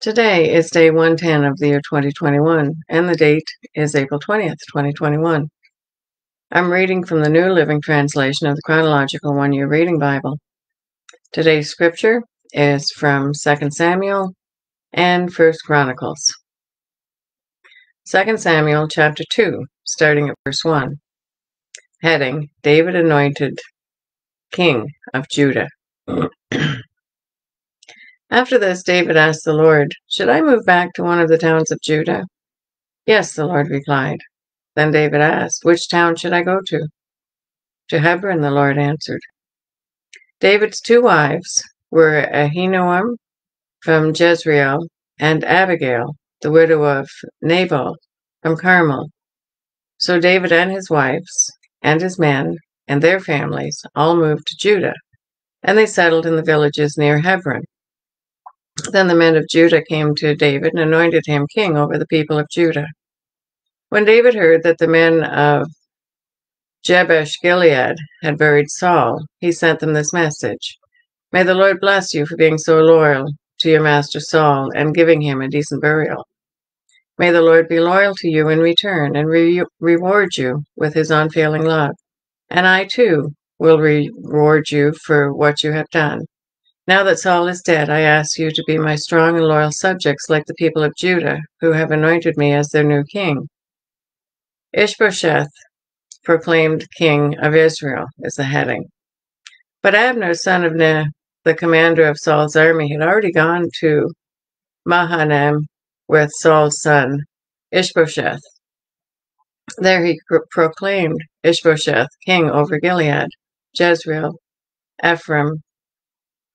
Today is day 110 of the year 2021, and the date is April 20th, 2021. I'm reading from the New Living Translation of the Chronological One-Year Reading Bible. Today's scripture is from 2 Samuel and 1 Chronicles. 2 Samuel chapter 2, starting at verse 1. Heading, David anointed king of Judah. After this, David asked the Lord, "Should I move back to one of the towns of Judah?" "Yes," the Lord replied. Then David asked, "Which town should I go to?" "To Hebron," the Lord answered. David's two wives were Ahinoam from Jezreel and Abigail, the widow of Nabal from Carmel. So David and his wives and his men and their families all moved to Judah, and they settled in the villages near Hebron. Then the men of Judah came to David and anointed him king over the people of Judah. When David heard that the men of Jabesh Gilead had buried Saul, he sent them this message: "May the Lord bless you for being so loyal to your master Saul and giving him a decent burial. May the Lord be loyal to you in return and reward you with his unfailing love. And I, too, will reward you for what you have done. Now that Saul is dead, I ask you to be my strong and loyal subjects like the people of Judah, who have anointed me as their new king." Ishbosheth, proclaimed king of Israel, is the heading. But Abner, son of Ner, the commander of Saul's army, had already gone to Mahanaim with Saul's son, Ishbosheth. There he proclaimed Ishbosheth king over Gilead, Jezreel, Ephraim,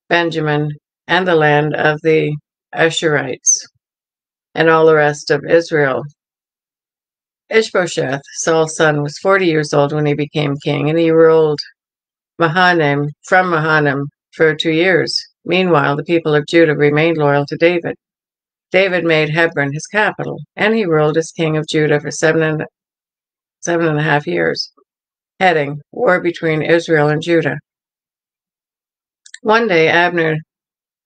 Benjamin, and the land of the Asherites, and all the rest of Israel. Ishbosheth, Saul's son, was 40 years old when he became king, and he ruled from Mahanaim for 2 years. Meanwhile, the people of Judah remained loyal to David. David made Hebron his capital, and he ruled as king of Judah for seven and a half years. Heading, War between Israel and Judah. One day, Abner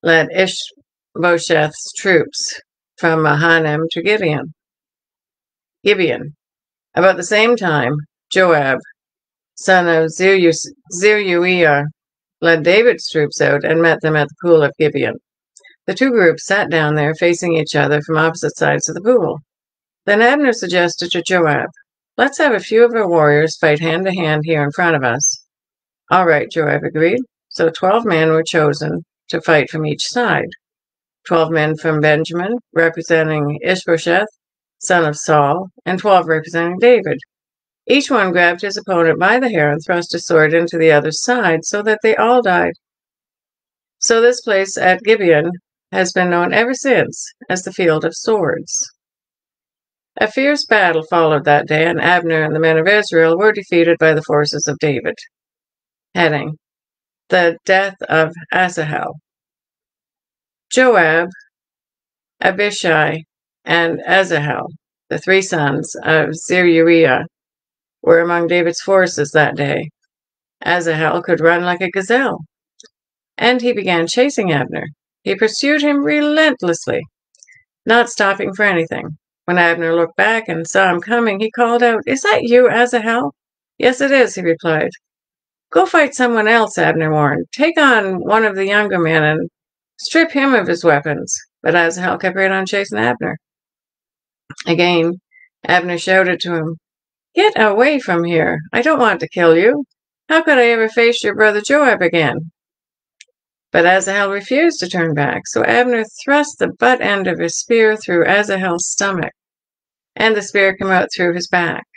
led Ishbosheth's troops from Mahanaim to Gibeon. About the same time, Joab, son of Zeruiah, led David's troops out and met them at the pool of Gibeon. The two groups sat down there facing each other from opposite sides of the pool. Then Abner suggested to Joab, "Let's have a few of our warriors fight hand to hand here in front of us." "All right," Joab agreed. So 12 men were chosen to fight from each side. 12 men from Benjamin, representing Ishbosheth, son of Saul, and 12 representing David. Each one grabbed his opponent by the hair and thrust a sword into the other side so that they all died. So this place at Gibeon has been known ever since as the Field of Swords. A fierce battle followed that day, and Abner and the men of Israel were defeated by the forces of David. Heading, The death of Asahel. Joab, Abishai, and Asahel, the 3 sons of Zeruiah, were among David's forces that day. Asahel could run like a gazelle, and he began chasing Abner. He pursued him relentlessly, not stopping for anything. When Abner looked back and saw him coming, he called out, "Is that you, Asahel?" "Yes, it is," he replied. "Go fight someone else," Abner warned. "Take on one of the younger men and strip him of his weapons." But Asahel kept right on chasing Abner. Again, Abner shouted to him, "Get away from here. I don't want to kill you. How could I ever face your brother Joab again?" But Asahel refused to turn back, so Abner thrust the butt end of his spear through Asahel's stomach, and the spear came out through his back.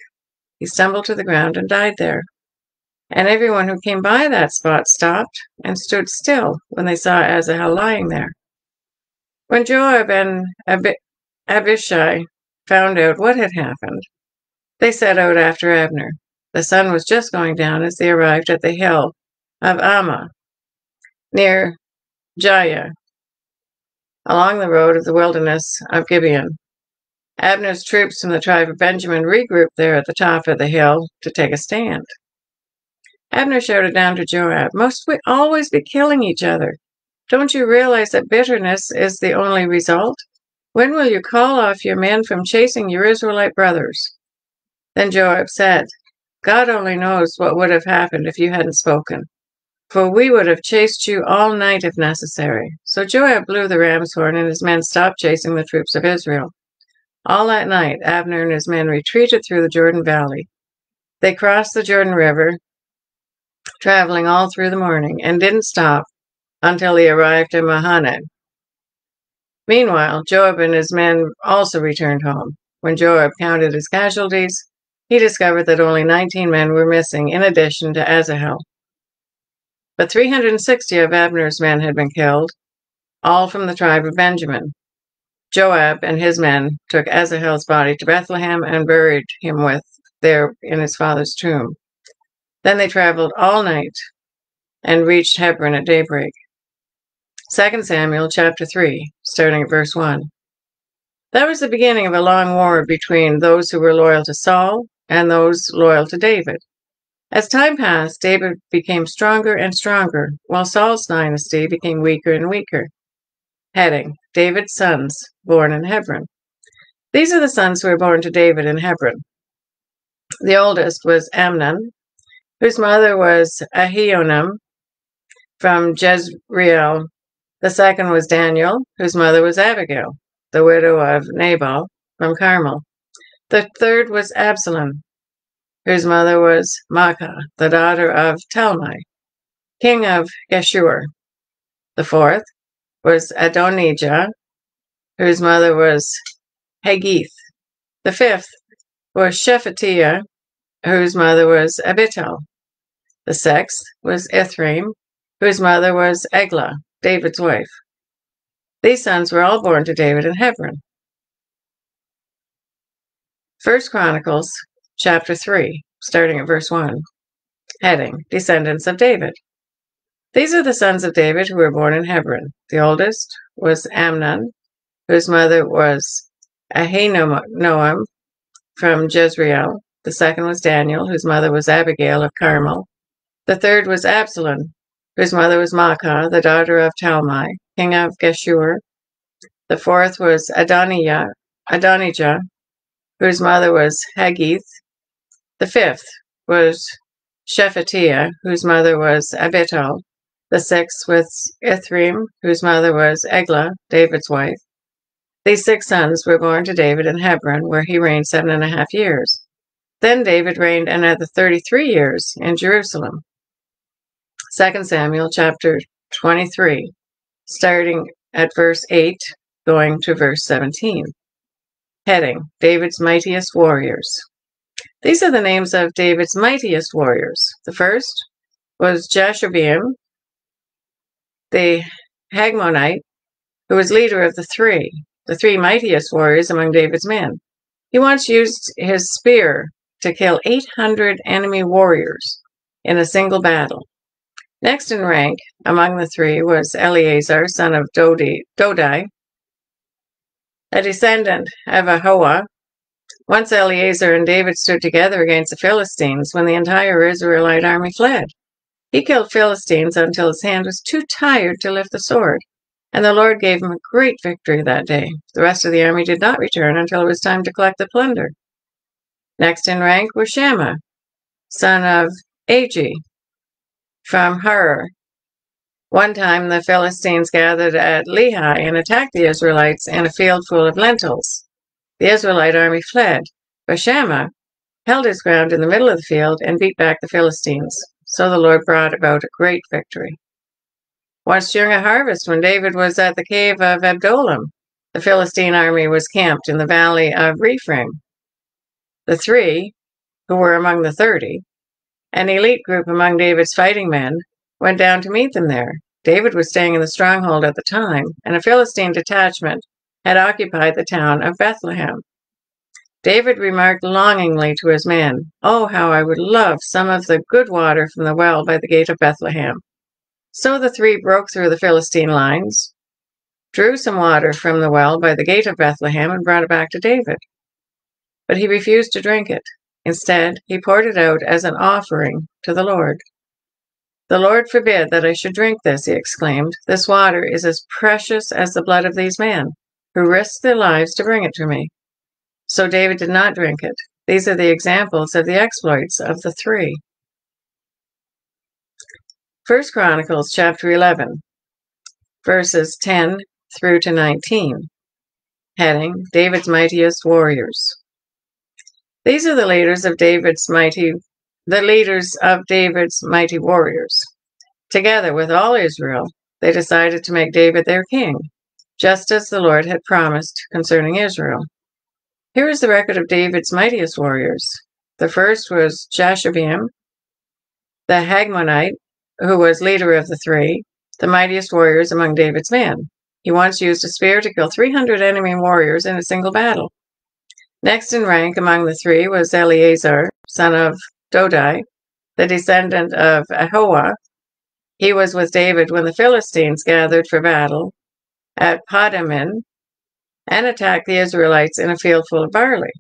He stumbled to the ground and died there. And everyone who came by that spot stopped and stood still when they saw Asahel lying there. When Joab and Abishai found out what had happened, they set out after Abner. The sun was just going down as they arrived at the hill of Ammah, near Jaya, along the road of the wilderness of Gibeon. Abner's troops from the tribe of Benjamin regrouped there at the top of the hill to take a stand. Abner shouted down to Joab, "Must we always be killing each other? Don't you realize that bitterness is the only result? When will you call off your men from chasing your Israelite brothers? Then Joab said, God only knows what would have happened if you hadn't spoken, for we would have chased you all night if necessary. So Joab blew the ram's horn, and his men stopped chasing the troops of Israel. All that night, Abner and his men retreated through the Jordan Valley. They crossed the Jordan River, traveling all through the morning, and didn't stop until they arrived in Mahanaim. Meanwhile, Joab and his men also returned home. When Joab counted his casualties, he discovered that only 19 men were missing, in addition to Asahel. But 360 of Abner's men had been killed, all from the tribe of Benjamin. Joab and his men took Asahel's body to Bethlehem and buried him there in his father's tomb. Then they traveled all night and reached Hebron at daybreak. 2 Samuel chapter 3, starting at verse 1. That was the beginning of a long war between those who were loyal to Saul and those loyal to David. As time passed, David became stronger and stronger, while Saul's dynasty became weaker and weaker. Heading: David's sons, born in Hebron. These are the sons who were born to David in Hebron. The oldest was Amnon, whose mother was Ahinoam from Jezreel. The second was Daniel, whose mother was Abigail, the widow of Nabal from Carmel. The third was Absalom, whose mother was Maacah, the daughter of Talmai, king of Geshur. The fourth was Adonijah, whose mother was Haggith. The fifth was Shephatiah, whose mother was Abital. The sixth was Ithream, whose mother was Eglah, David's wife. These sons were all born to David in Hebron. 1 Chronicles chapter 3, starting at verse 1. Heading: Descendants of David. These are the sons of David who were born in Hebron. The oldest was Amnon, whose mother was Ahinoam from Jezreel. The second was Daniel, whose mother was Abigail of Carmel. The third was Absalom, whose mother was Maacah, the daughter of Talmai, king of Geshur. The fourth was Adonijah, whose mother was Haggith. The fifth was Shephatiah, whose mother was Abital. The sixth was Ithream, whose mother was Eglah, David's wife. These 6 sons were born to David in Hebron, where he reigned 7.5 years. Then David reigned another 33 years in Jerusalem. 2 Samuel chapter 23, starting at verse 8, going to verse 17. Heading: David's mightiest warriors. These are the names of David's mightiest warriors. The first was Jashobeam, the Hagmonite, who was leader of the three mightiest warriors among David's men. He once used his spear to kill 800 enemy warriors in a single battle. Next in rank among the three was Eleazar, son of Dodai, a descendant of Ahoah. Once Eleazar and David stood together against the Philistines when the entire Israelite army fled. He killed Philistines until his hand was too tired to lift the sword, and the Lord gave him a great victory that day. The rest of the army did not return until it was time to collect the plunder. Next in rank was Shammah, son of Agi, from Harar. One time the Philistines gathered at Lehi and attacked the Israelites in a field full of lentils. The Israelite army fled, but Shammah held his ground in the middle of the field and beat back the Philistines. So the Lord brought about a great victory. Once during a harvest, when David was at the cave of Adullam, the Philistine army was camped in the valley of Rephaim. The 3, who were among the 30, an elite group among David's fighting men, went down to meet them there. David was staying in the stronghold at the time, and a Philistine detachment had occupied the town of Bethlehem. David remarked longingly to his men, "Oh, how I would love some of the good water from the well by the gate of Bethlehem." So the 3 broke through the Philistine lines, drew some water from the well by the gate of Bethlehem, and brought it back to David. But he refused to drink it. Instead, he poured it out as an offering to the Lord. "The Lord forbid that I should drink this," he exclaimed. "This water is as precious as the blood of these men. who risked their lives to bring it to me. So David did not drink it. These are the examples of the exploits of the three. 1 Chronicles chapter 11, verses 10 through to 19. Heading, David's Mightiest Warriors. These are the leaders of David's mighty warriors. Together with all Israel, they decided to make David their king, just as the Lord had promised concerning Israel. Here is the record of David's mightiest warriors. The first was Jashobeam, the Hagmonite, who was leader of the three, the mightiest warriors among David's men. He once used a spear to kill 300 enemy warriors in a single battle. Next in rank among the three was Eleazar, son of Dodai, the descendant of Ahoah. He was with David when the Philistines gathered for battle at Padamin and attacked the Israelites in a field full of barley.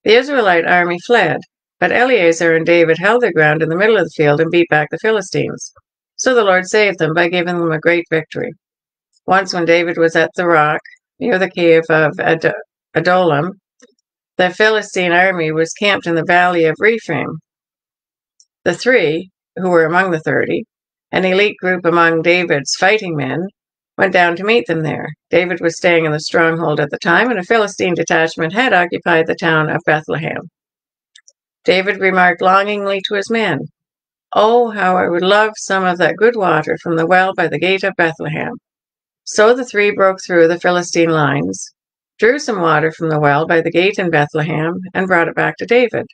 The Israelite army fled, but Eleazar and David held their ground in the middle of the field and beat back the Philistines. So the Lord saved them by giving them a great victory. Once when David was at the rock, near the cave of Adullam, the Philistine army was camped in the valley of Rephaim. The three, who were among the 30, an elite group among David's fighting men, went down to meet them there. David was staying in the stronghold at the time, and a Philistine detachment had occupied the town of Bethlehem. David remarked longingly to his men, "Oh, how I would love some of that good water from the well by the gate of Bethlehem." So the three broke through the Philistine lines, drew some water from the well by the gate in Bethlehem, and brought it back to David.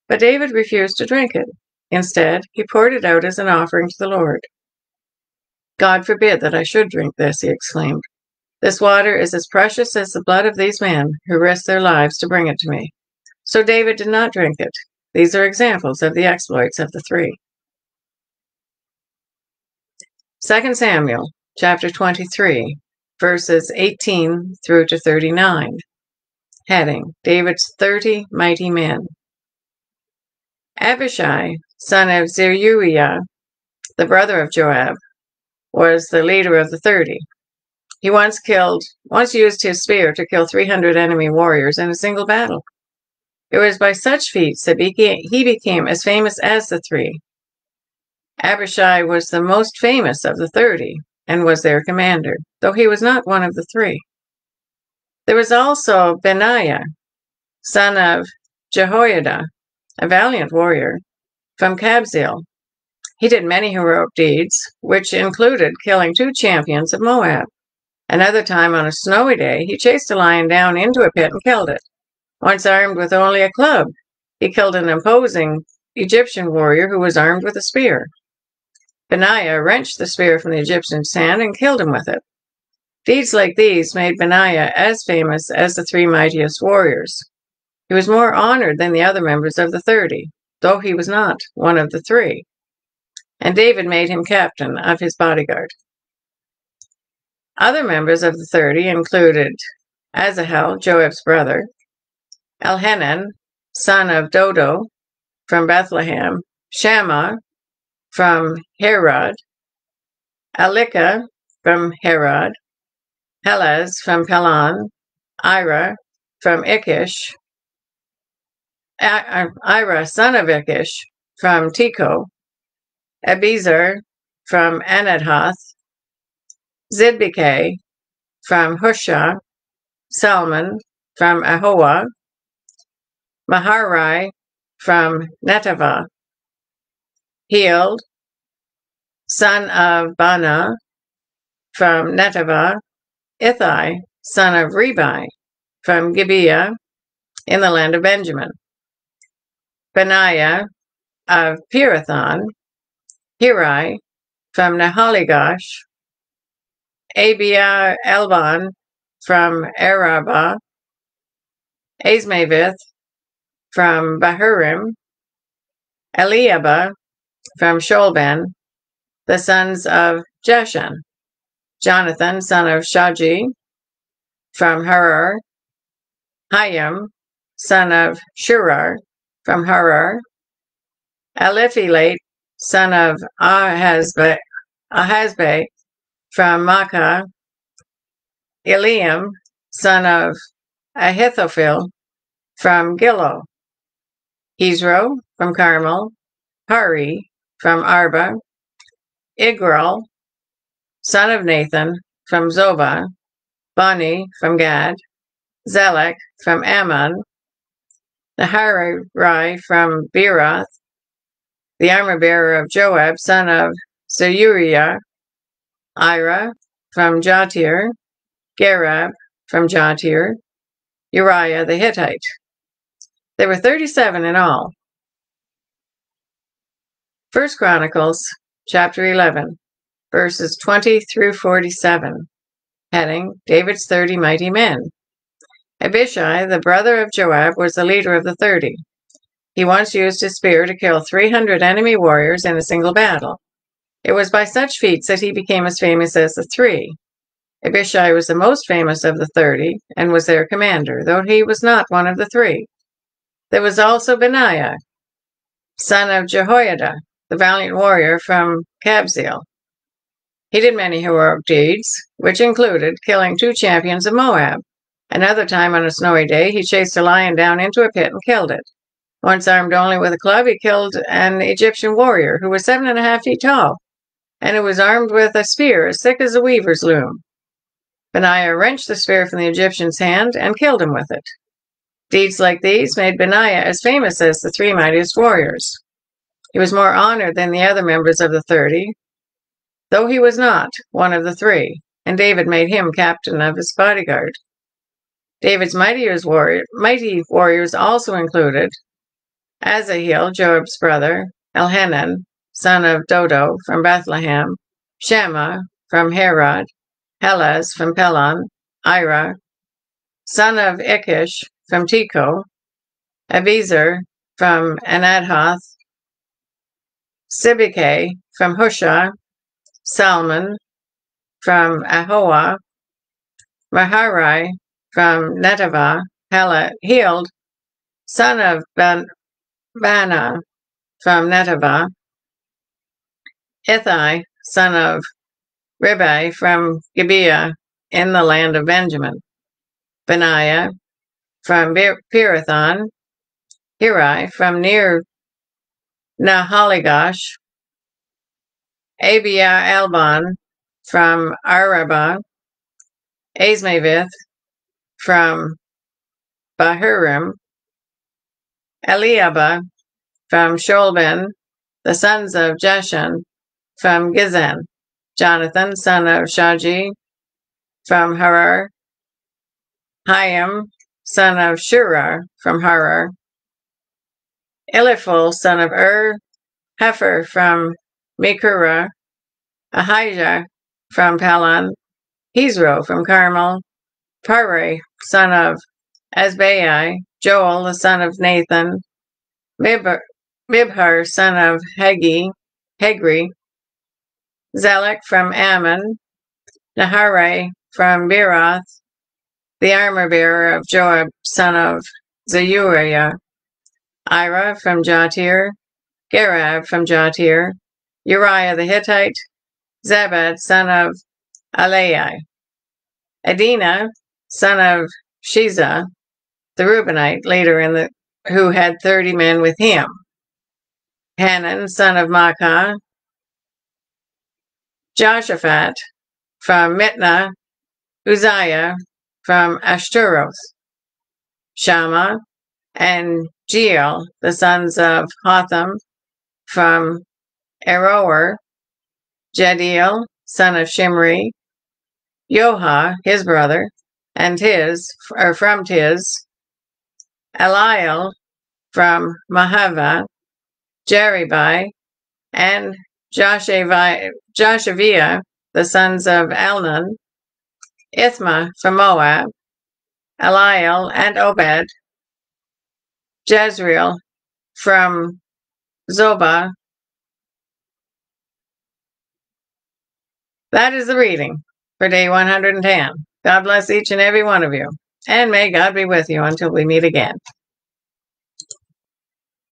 But David refused to drink it. Instead, he poured it out as an offering to the Lord. "God forbid that I should drink this," he exclaimed. "This water is as precious as the blood of these men who risked their lives to bring it to me." So David did not drink it. These are examples of the exploits of the three. 2 Samuel chapter 23, verses 18 through to 39. Heading, David's 30 mighty men. Abishai, son of Zeruiah, the brother of Joab, was the leader of the 30. He once used his spear to kill 300 enemy warriors in a single battle. It was by such feats that he became as famous as the three. Abishai was the most famous of the 30 and was their commander, though he was not one of the three. There was also Benaiah, son of Jehoiada, a valiant warrior, from Kabzeel. He did many heroic deeds, which included killing 2 champions of Moab. Another time, on a snowy day, he chased a lion down into a pit and killed it. Once armed with only a club, he killed an imposing Egyptian warrior who was armed with a spear. Benaiah wrenched the spear from the Egyptian's hand and killed him with it. Deeds like these made Benaiah as famous as the 3 mightiest warriors. He was more honored than the other members of the 30, though he was not one of the 3. And David made him captain of his bodyguard. Other members of the 30 included Asahel, Joab's brother, Elhanan, son of Dodo, from Bethlehem, Shammah, from Herod, Alikah, from Herod, Helez, from Pelon, Ira, from Ikish, Ira, son of Ikish, from Tekoa, Abiezer, from Anathoth, Zidbekah, from Hushah, Salmon, from Ahoah, Maharai, from Netavah, Heald, son of Bana, from Netavah, Ithai, son of Ribai, from Gibeah, in the land of Benjamin, Benaiah of Pirathon, Hirai, from Nahaligosh, Abiah Elban, from Arabah, Azmaveth, from Bahurim, Eliabah, from Sholban, the sons of Jeshan, Jonathan, son of Shaji, from Harar, Hayam, son of Shurar, from Harar, Eliphelete, son of Ahazbeh, from Makkah, Eliam, son of Ahithophel, from Gilo, Hezro, from Carmel, Hari, from Arba, Igral, son of Nathan, from Zobah, Bani, from Gad, Zelek, from Ammon, Naharai, from Beeroth, the armor-bearer of Joab, son of Zeruiah, Ira, from Jatir, Garab, from Jatir, Uriah the Hittite. There were 37 in all. 1 Chronicles, chapter 11, verses 20 through 47. Heading, David's 30 mighty men. Abishai, the brother of Joab, was the leader of the 30. He once used his spear to kill 300 enemy warriors in a single battle. It was by such feats that he became as famous as the 3. Abishai was the most famous of the 30 and was their commander, though he was not one of the 3. There was also Benaiah, son of Jehoiada, the valiant warrior from Kabzeel. He did many heroic deeds, which included killing 2 champions of Moab. Another time on a snowy day, he chased a lion down into a pit and killed it. Once armed only with a club, he killed an Egyptian warrior who was 7.5 feet tall, and who was armed with a spear as thick as a weaver's loom. Benaiah wrenched the spear from the Egyptian's hand and killed him with it. Deeds like these made Benaiah as famous as the 3 mightiest warriors. He was more honored than the other members of the 30, though he was not one of the 3, and David made him captain of his bodyguard. David's mighty warriors also included Asahel, Joab's brother, Elhanan, son of Dodo, from Bethlehem, Shammah, from Herod, Helaz, from Pelon, Ira, son of Ikish, from Tekoa, Abiezer, from Anathoth, Sibekah, from Hushah, Salmon, from Ahoah, Maharai, from Netavah, Heald, son of Bana, from Netavah, Ithai, son of Ribai, from Gibeah, in the land of Benjamin, Benaiah, from Pirathon, Hirai, from near Nahaligosh, Abia Alban, from Arabah, Asmavith, from Bahurim, Eliabah, from Sholben, the sons of Jeshan, from Gizan, Jonathan, son of Shaji, from Harar, Hiam, son of Shurar, from Harar, Eliphul, son of Hefer, from Mekura, Ahijah, from Palon, Hezro, from Carmel, Pare, son of Asbai, Joel, the son of Nathan, Mibhar, son of Hegri, Zelek, from Ammon, Naharai, from Beeroth, the armor-bearer of Joab, son of Zeruiah, Ira, from Jatir, Garab, from Jatir, Uriah the Hittite, Zabad, son of Alai, Adina, son of Shiza, the Reubenite, later who had 30 men with him, Hanan, son of Maacah, Joshaphat, from Mitnah, Uzziah, from Ashtaroth, Shammah, and Jeiel, the sons of Hotham, from Aroer, Jediel, son of Shimri, Yoha, his brother, and from Tiz, Eliel, from Mahava, Jeribai, and Joshaviah, the sons of Alnan, Ithma, from Moab, Eliel, and Obed, Jezreel, from Zobah. That is the reading for day 110. God bless each and every one of you, and may God be with you until we meet again.